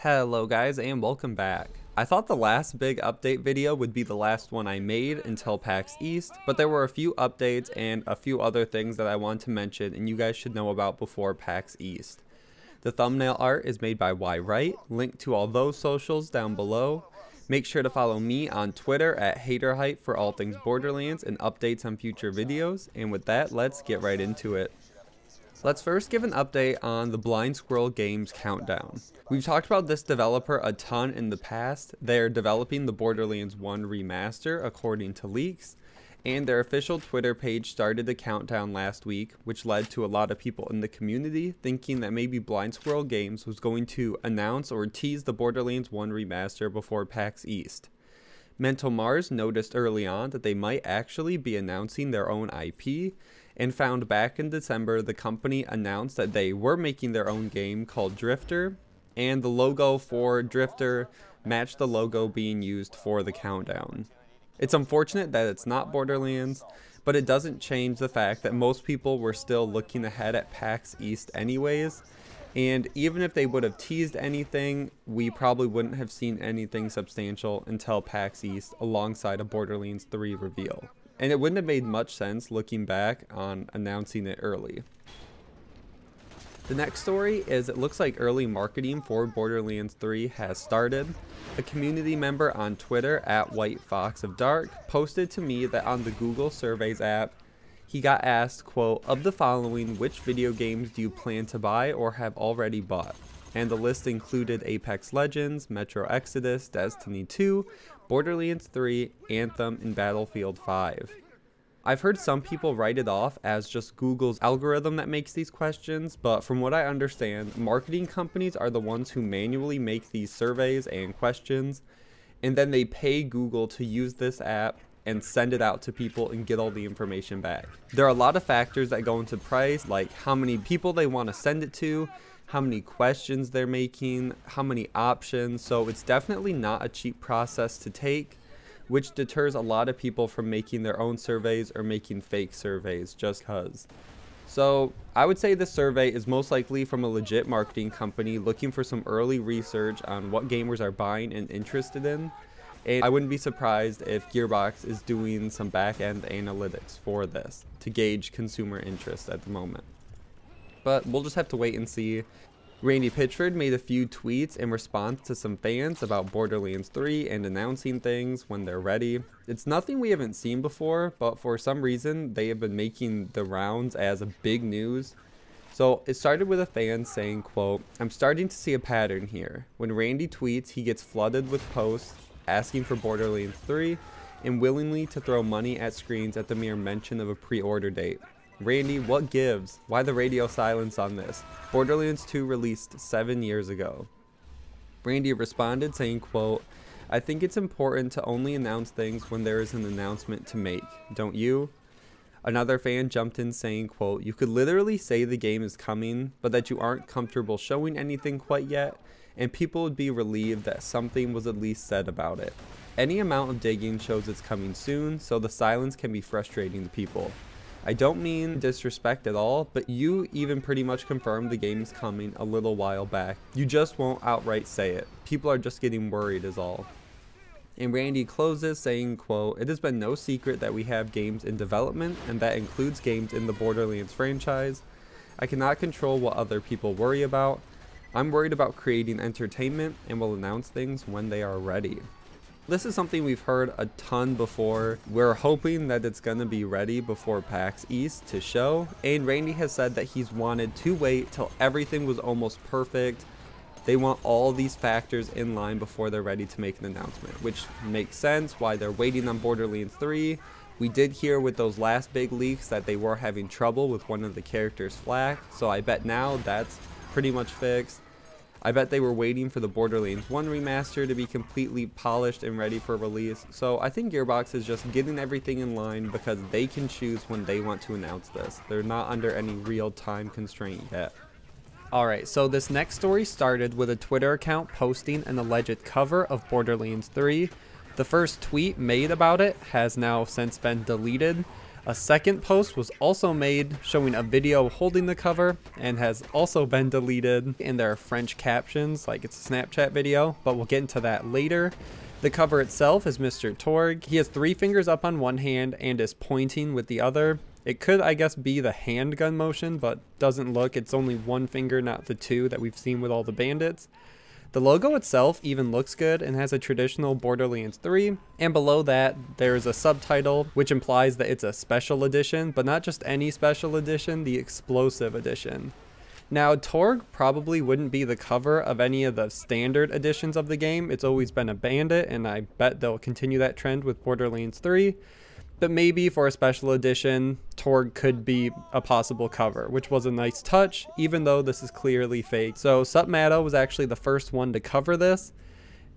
Hello guys and welcome back. I thought the last big update video would be the last one I made until PAX East, but there were a few updates and a few other things that I want to mention and you guys should know about before PAX East. The thumbnail art is made by Wright, link to all those socials down below. Make sure to follow me on Twitter at Hayder for all things Borderlands and updates on future videos, and with that, let's get right into it. Let's first give an update on the Blind-Squirrel Games countdown. We've talked about this developer a ton in the past. They're developing the Borderlands 1 remaster according to leaks, and their official Twitter page started the countdown last week, which led to a lot of people in the community thinking that maybe Blind-Squirrel Games was going to announce or tease the Borderlands 1 remaster before PAX East. Mental Mars noticed early on that they might actually be announcing their own IP, and found back in December the company announced that they were making their own game called Drifter, and the logo for Drifter matched the logo being used for the countdown. It's unfortunate that it's not Borderlands, but it doesn't change the fact that most people were still looking ahead at PAX East anyways, and even if they would have teased anything, we probably wouldn't have seen anything substantial until PAX East alongside a Borderlands 3 reveal. And it wouldn't have made much sense looking back on announcing it early. The next story is it looks like early marketing for Borderlands 3 has started. A community member on Twitter at White Fox of Dark posted to me that on the Google Surveys app, he got asked, quote, "Of the following, which video games do you plan to buy or have already bought?" And the list included Apex Legends, Metro Exodus, Destiny 2, Borderlands 3, Anthem, and Battlefield 5. I've heard some people write it off as just Google's algorithm that makes these questions, but from what I understand, marketing companies are the ones who manually make these surveys and questions, and then they pay Google to use this app and send it out to people and get all the information back. There are a lot of factors that go into price, like how many people they want to send it to, how many questions they're making, how many options, so it's definitely not a cheap process to take, which deters a lot of people from making their own surveys or making fake surveys just cause. So I would say this survey is most likely from a legit marketing company looking for some early research on what gamers are buying and interested in, and I wouldn't be surprised if Gearbox is doing some back-end analytics for this to gauge consumer interest at the moment. But we'll just have to wait and see. Randy Pitchford made a few tweets in response to some fans about Borderlands 3 and announcing things when they're ready. It's nothing we haven't seen before, but for some reason they have been making the rounds as a big news. So it started with a fan saying, quote, "I'm starting to see a pattern here. When Randy tweets, he gets flooded with posts asking for Borderlands 3 and willingly to throw money at screens at the mere mention of a pre-order date. Randy, what gives? Why the radio silence on this? Borderlands 2 released 7 years ago." Randy responded saying, quote, "I think it's important to only announce things when there is an announcement to make, don't you?" Another fan jumped in saying, quote, "You could literally say the game is coming, but that you aren't comfortable showing anything quite yet, and people would be relieved that something was at least said about it. Any amount of digging shows it's coming soon, so the silence can be frustrating to people. I don't mean disrespect at all, but you even pretty much confirmed the game is coming a little while back. You just won't outright say it. People are just getting worried is all." And Randy closes saying, quote, "It has been no secret that we have games in development, and that includes games in the Borderlands franchise. I cannot control what other people worry about. I'm worried about creating entertainment and will announce things when they are ready." This is something we've heard a ton before. We're hoping that it's going to be ready before PAX East to show, and Randy has said that he's wanted to wait till everything was almost perfect. They want all these factors in line before they're ready to make an announcement, which makes sense why they're waiting on Borderlands 3. We did hear with those last big leaks that they were having trouble with one of the characters' flak, so I bet now that's pretty much fixed. I bet they were waiting for the Borderlands 1 remaster to be completely polished and ready for release, so I think Gearbox is just getting everything in line because they can choose when they want to announce this. They're not under any real time constraint yet. Alright, so this next story started with a Twitter account posting an alleged cover of Borderlands 3. The first tweet made about it has now since been deleted. A second post was also made showing a video holding the cover and has also been deleted, and there are French captions like it's a Snapchat video, but we'll get into that later. The cover itself is Mr. Torg. He has 3 fingers up on one hand and is pointing with the other. It could, I guess, be the handgun motion, but doesn't look. It's only 1 finger, not the 2 that we've seen with all the bandits. The logo itself even looks good and has a traditional Borderlands 3, and below that there's a subtitle which implies that it's a special edition, but not just any special edition, the explosive edition. Now, Torg probably wouldn't be the cover of any of the standard editions of the game. It's always been a bandit, and I bet they'll continue that trend with Borderlands 3. But maybe for a special edition, Torg could be a possible cover, which was a nice touch, even though this is clearly fake. So Supmatto was actually the first one to cover this,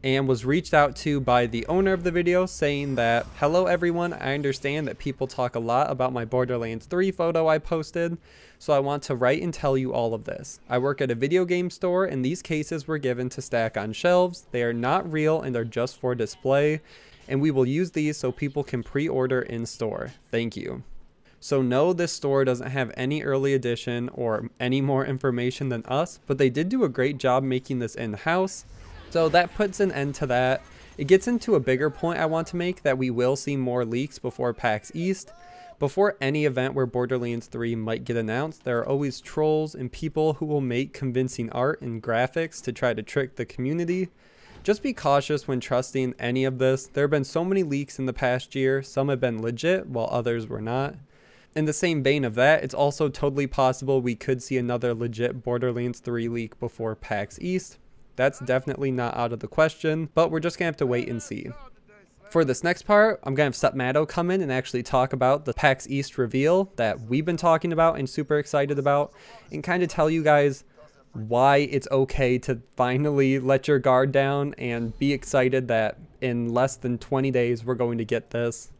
and was reached out to by the owner of the video saying that, "Hello everyone, I understand that people talk a lot about my Borderlands 3 photo I posted, so I want to write and tell you all of this. I work at a video game store, and these cases were given to stack on shelves. They are not real and are just for display, and we will use these so people can pre-order in store. Thank you." So no, this store doesn't have any early edition or any more information than us, but they did do a great job making this in-house. So that puts an end to that. It gets into a bigger point I want to make, that we will see more leaks before PAX East. Before any event where Borderlands 3 might get announced, there are always trolls and people who will make convincing art and graphics to try to trick the community. Just be cautious when trusting any of this. There have been so many leaks in the past year. Some have been legit while others were not. In the same vein of that, it's also totally possible we could see another legit Borderlands 3 leak before PAX East. That's definitely not out of the question, but we're just gonna have to wait and see. For this next part, I'm gonna have Supmatto come in and actually talk about the PAX East reveal that we've been talking about and super excited about, and kind of tell you guys why it's okay to finally let your guard down and be excited that in less than 20 days we're going to get this,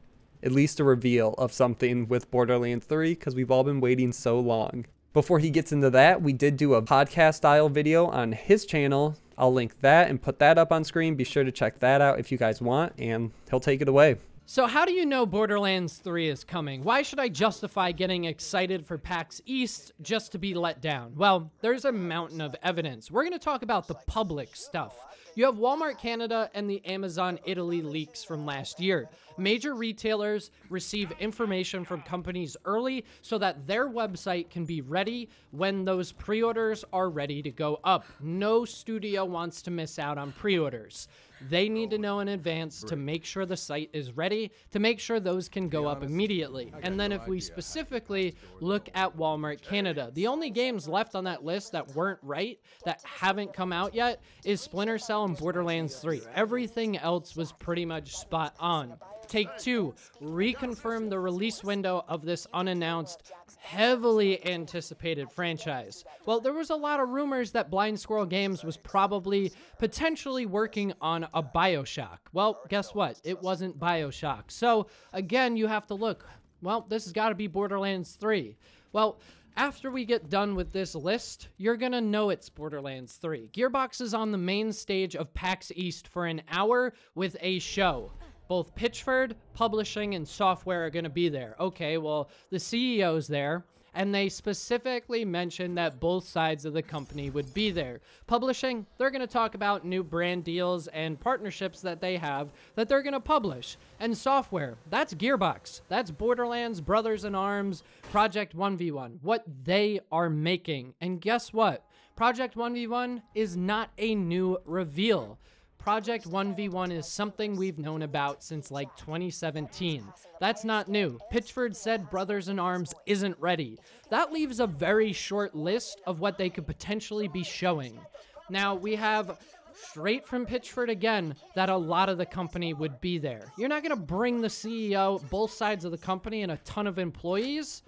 at least a reveal of something with Borderlands 3, because we've all been waiting so long. Before he gets into that, we did do a podcast style video on his channel. I'll link that and put that up on screen. Be sure to check that out if you guys want, and he'll take it away. So how do you know Borderlands 3 is coming? Why should I justify getting excited for PAX East just to be let down? Well, there's a mountain of evidence. We're going to talk about the public stuff. You have Walmart Canada and the Amazon Italy leaks from last year. Major retailers receive information from companies early so that their website can be ready when those pre-orders are ready to go up. No studio wants to miss out on pre-orders. They need to know in advance to make sure the site is ready, to make sure those can go up immediately. And then if we specifically look at Walmart Canada, the only games left on that list that weren't right, that haven't come out yet, is Splinter Cell and Borderlands 3. Everything else was pretty much spot on. Take-Two reconfirmed the release window of this unannounced, heavily anticipated franchise. Well, there was a lot of rumors that Blind-Squirrel Games was probably potentially working on a BioShock. Well, guess what? It wasn't BioShock. So, again, you have to look. Well, this has got to be Borderlands 3. Well, after we get done with this list, you're gonna know it's Borderlands 3. Gearbox is on the main stage of PAX East for an hour with a show. Both Pitchford, Publishing, and Software are going to be there. Okay, well, the CEO's there, and they specifically mentioned that both sides of the company would be there. Publishing, they're going to talk about new brand deals and partnerships that they have that they're going to publish. And Software, that's Gearbox. That's Borderlands, Brothers in Arms, Project 1v1, what they are making. And guess what? Project 1v1 is not a new reveal. Project 1v1 is something we've known about since like 2017. That's not new. Pitchford said Brothers in Arms isn't ready. That leaves a very short list of what they could potentially be showing. Now, we have straight from Pitchford again that a lot of the company would be there. You're not going to bring the CEO, both sides of the company, and a ton of employees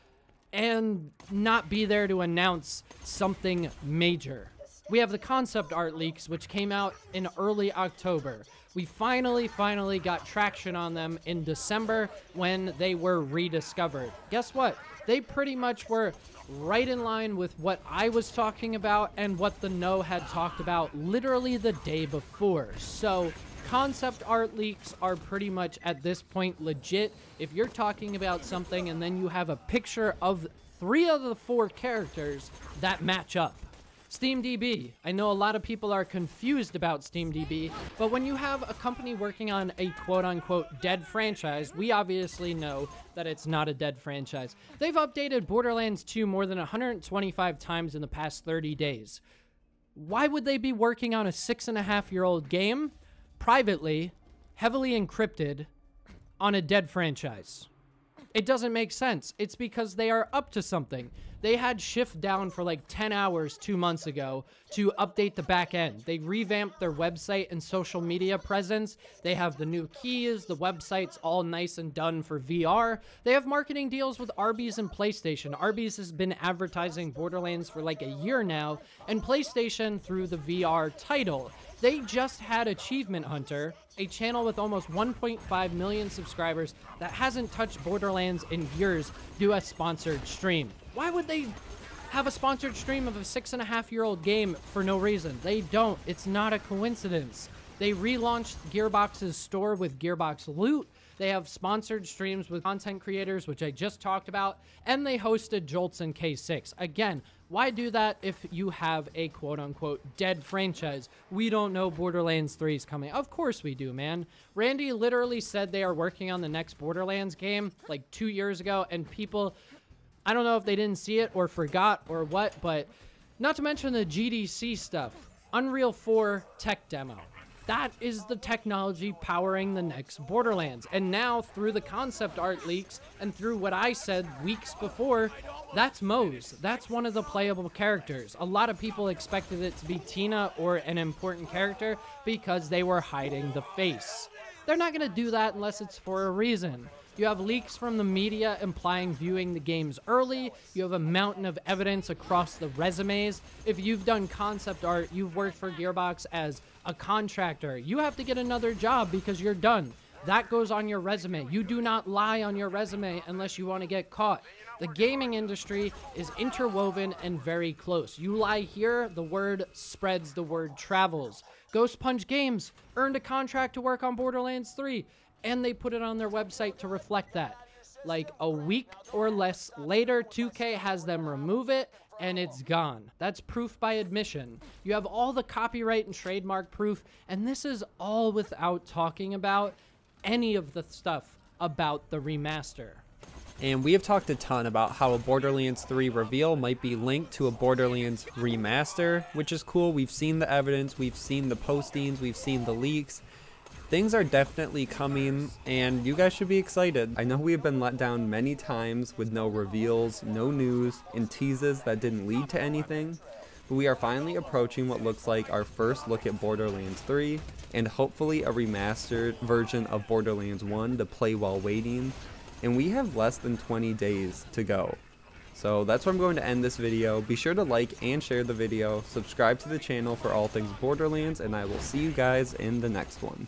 and not be there to announce something major. We have the concept art leaks, which came out in early October. We finally got traction on them in December when they were rediscovered. Guess what? They pretty much were right in line with what I was talking about and what the No had talked about literally the day before. So concept art leaks are pretty much at this point legit. If you're talking about something and then you have a picture of 3 of the 4 characters that match up. SteamDB. I know a lot of people are confused about SteamDB, but when you have a company working on a quote-unquote dead franchise, we obviously know that it's not a dead franchise. They've updated Borderlands 2 more than 125 times in the past 30 days. Why would they be working on a 6.5-year-old game, privately, heavily encrypted, on a dead franchise? It doesn't make sense. It's because they are up to something. They had Shift down for like 10 hours 2 months ago to update the back end. They revamped their website and social media presence. They have the new keys. The website's all nice and done for VR. They have marketing deals with Arby's and PlayStation. Arby's has been advertising Borderlands for like a year now, and PlayStation through the VR title. They just had Achievement Hunter, a channel with almost 1.5 million subscribers that hasn't touched Borderlands in years, do a sponsored stream. Why would they have a sponsored stream of a 6.5-year-old game for no reason? They don't. It's not a coincidence. They relaunched Gearbox's store with Gearbox Loot. They have sponsored streams with content creators, which I just talked about, and they hosted Jolts in K6. Again, why do that if you have a quote-unquote dead franchise? We don't know Borderlands 3 is coming. Of course we do, man. Randy literally said they are working on the next Borderlands game like 2 years ago, and people, I don't know if they didn't see it or forgot or what, but not to mention the GDC stuff. Unreal 4 tech demo. That is the technology powering the next Borderlands. And now, through the concept art leaks and through what I said weeks before, that's Moze. That's one of the playable characters. A lot of people expected it to be Tina or an important character because they were hiding the face. They're not going to do that unless it's for a reason. You have leaks from the media implying viewing the games early. You have a mountain of evidence across the resumes. If you've done concept art, you've worked for Gearbox as a contractor, you have to get another job because you're done. That goes on your resume. You do not lie on your resume unless you want to get caught. The gaming industry is interwoven and very close. You lie here, the word spreads, the word travels. Ghost Punch Games earned a contract to work on Borderlands 3. And they put it on their website to reflect that. Like a week or less later, 2K has them remove it, and it's gone. That's proof by admission. You have all the copyright and trademark proof, and this is all without talking about any of the stuff about the remaster. And we have talked a ton about how a Borderlands 3 reveal might be linked to a Borderlands remaster, which is cool. We've seen the evidence, we've seen the postings, we've seen the leaks. Things are definitely coming, and you guys should be excited. I know we have been let down many times with no reveals, no news, and teases that didn't lead to anything, but we are finally approaching what looks like our first look at Borderlands 3, and hopefully a remastered version of Borderlands 1 to play while waiting, and we have less than 20 days to go. So that's where I'm going to end this video. Be sure to like and share the video, subscribe to the channel for all things Borderlands, and I will see you guys in the next one.